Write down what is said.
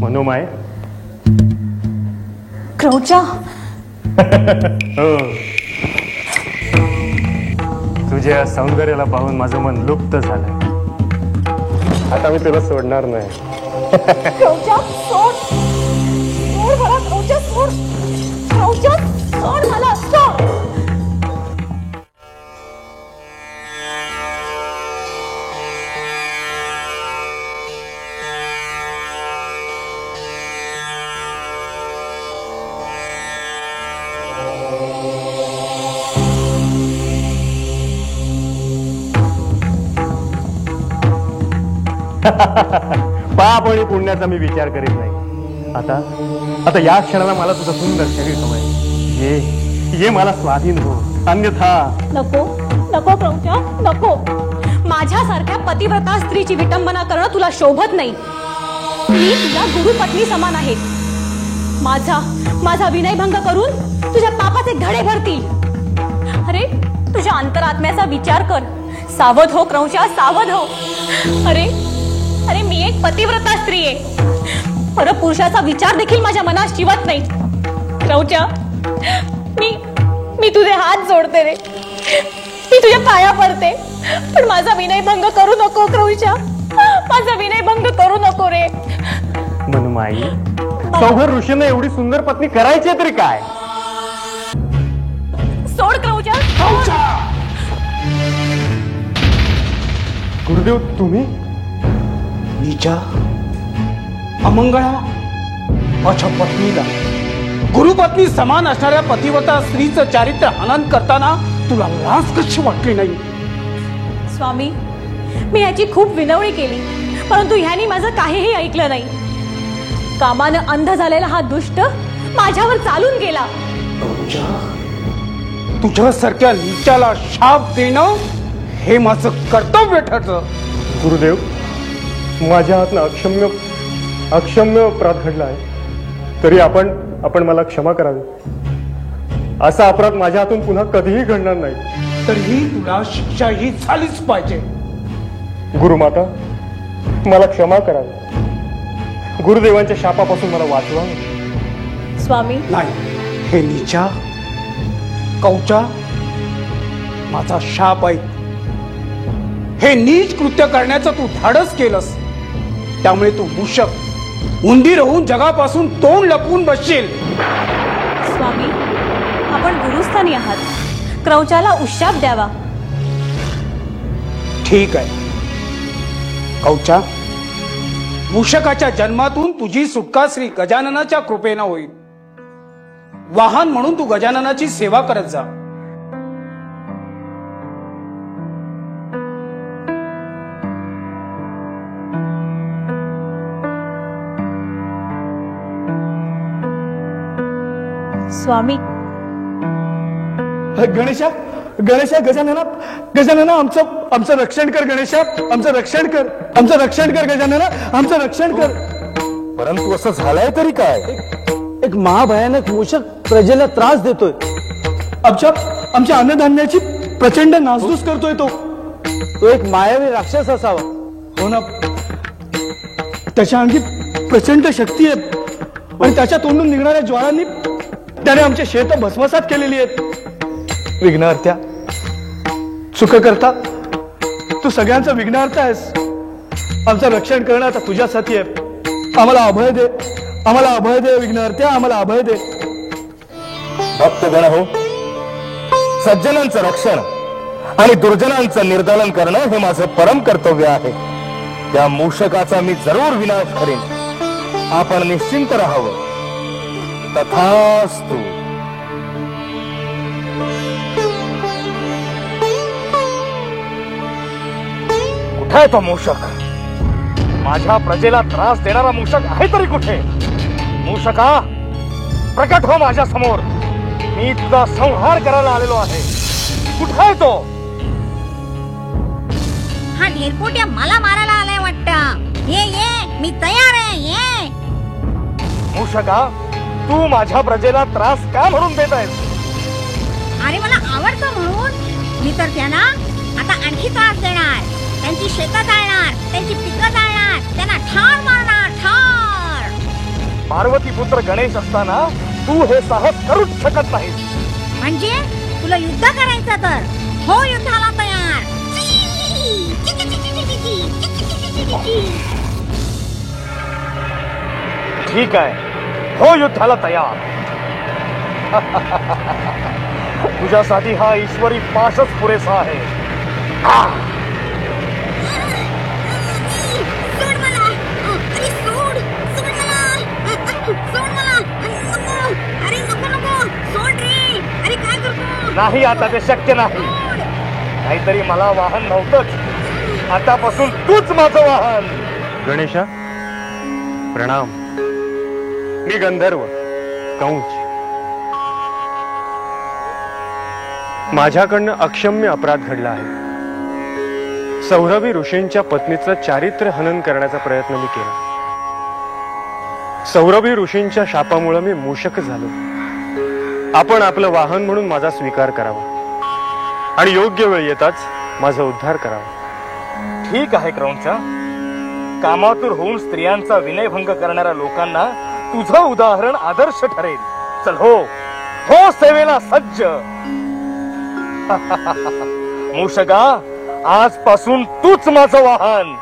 मनोमाय क्रौचा तुझ्या सौंदर्याला पाहून माझं मन लुप्त झालं. आता मी तुला सोडणार नाही. क्रौचा सोड, सोड मला क्रौचा, सोड क्रौचा, सोड मला, सोड. पाप आणि पुण्याचा मी विचार करीत नाही. आता या क्षणाला मला तुझं सुंदर शरीर हवंय. ये मला स्वाधीन हो, अन्यथा नको नको क्रौचा, नको. माझ्यासारख्या पतिव्रता स्त्रीची विटंबना करणं तुला शोभत नाही. मी तुझ्या गुरुपत्नी समान आहे. माझा विनयभंग करून तुझ्या पापाचे धडे भरतील. अरे तुझ्या अंतरात्म्याचा विचार कर. सावध हो क्रौचा, सावध हो. अरे मी एक पतिव्रता स्त्री आहे. परपुरुषाचा विचार देखील माझ्या मनात शिवत नाही. क्रौचा, मी तुझे हात जोडते रे. मी तुझ्या पाया पडते, पण माझा विनयभंग करू नको क्रौचा. माझा विनयभंग करू नको रे. मनमाई, सौभर ऋषीने एवढी सुंदर पत्नी करायची तरी काय? सोड क्रौचा. गुरुदेव, तुम्ही नीचा, अमंगळा, माझ्या पत्नीला गुरुपत्नी समान असणाऱ्या पतिव्रता स्त्रीचं चारित्र्य हनन करताना तुला लाज कशी वाटली नाही? स्वामी, मी याची खूप विनवणी केली, परंतु ह्यानी माझं काहीही ऐकलं नाही. कामानं अंध झालेला हा दुष्ट माझ्यावर चालून गेला. तुझ्यासारख्या नीचाला शाप देणं हे माझं कर्तव्य ठरतं. गुरुदेव, माझ्या हातनं अक्षम्य अपराध घडला आहे, तरी आपण मला क्षमा करावी. असा अपराध माझ्या हातून पुन्हा कधीही घडणार नाही. तरीही तुला शिक्षा ही झालीच पाहिजे. गुरुमाता, मला क्षमा करावी. गुरुदेवांच्या शापापासून मला वाचवावं. स्वामी, नाही, हे नीचा, कौचा, माझा शाप ऐक. हे नीच कृत्य करण्याचं तू धाडस केलंस, त्यामुळे तू मूषक उंदीर होऊन जगापासून तोंड लपवून बसशील. स्वामी, आपण गुरुस्थानी आहात. क्रौचाला उशाप द्यावा. ठीक आहे कौचा, मूषकाच्या जन्मातून तुझी सुटका श्री गजाननाच्या कृपेनं होईल. वाहन म्हणून तू गजाननाची सेवा करत जा. स्वामी, गणेशा, गजानना, आमचं रक्षण कर. गणेशा, आमचं रक्षण कर. गजानना, आमचं रक्षण कर. परंतु असं झालंय तरी काय? एक महाभयानक मूषक प्रजेला त्रास देतोय. आमच्या अन्नधान्याची प्रचंड नासधूस करतोय. तो एक मायावी राक्षस असावा. हो ना, त्याच्या अंगी प्रचंड शक्ती आहे आणि त्याच्या तोंडून निघणाऱ्या ज्वाळांनी त्याने आमचे शेत भस्मसात केलेली आहेत. विघ्नहर्त्या, सुख करता, तू सगळ्यांचा विघ्नहर्ता आहेस. आमचं रक्षण करणं आता तुझ्या साथी आहे. आम्हाला अभय दे विघ्नहर्त्या, आम्हाला अभय दे. भक्तगण हो, सज्जनांचं रक्षण आणि दुर्जनांचं निर्दालन करणं हे माझं परम कर्तव्य आहे. त्या मूषकाचा मी जरूर विनाश करेन. आपण निश्चिंत राहावं. तथास्तु. कुठे आहे तो मूषक? माझ्या प्रजेला त्रास देणारा मूषक आहे तरी कुठे? मूषका, प्रकट हो माझ्या समोर. मी तुझा संहार करायला आलेलो आहे. कुठे आहे तो? हा ढेरपोट्या मला मारायला आलाय वाटतं. ये, मी तयार आहे. ये मूषका, तू माझ्या प्रजेला त्रास का म्हणून देत आहेस? अरे मला आवडतं म्हणून. मी तर त्यांना आता आणखी त्रास देणार. त्यांची शेतं जाळणार, त्यांची पिकं जाळणार, त्यांना ठार मारणार, ठार. पार्वती पुत्र गणेश असताना तू हे साहस करूच शकत नाहीस. म्हणजे तुला युद्ध करायचं तर हो युद्धाला तयार. ठीक आहे, हो युद्धाला तयार. तुझ्यासाठी हा ईश्वरी पाशच पुरेसा आहे. सोड मला. अरे सोड. सोड मला. सोड मला. नको. अरे नको नको. सोड रे. अरे काय करतो? नाही, आता ते शक्य नाही. नाहीतरी मला वाहन नव्हतंच, आतापासून तूच माझं वाहन. गणेशा, प्रणाम. मी गंधर्व कंस. माझ्याकडनं अक्षम्य अपराध घडला आहे. सौरभी ऋषींच्या पत्नीचं चारित्र्य हनन करण्याचा प्रयत्न मी केला. सौरभी ऋषींच्या शापामुळे मी मूषक झालो. आपण आपलं वाहन म्हणून माझा स्वीकार करावा आणि योग्य वेळ येताच माझा उद्धार करावा. ठीक आहे क्रौंचा. कामातूर होऊन स्त्रियांचा विनयभंग करणाऱ्या लोकांना तुझं उदाहरण आदर्श ठरेल. चल हो, हो सेवेला सज्ज. मूषका, आजपासून तूच माझं वाहन.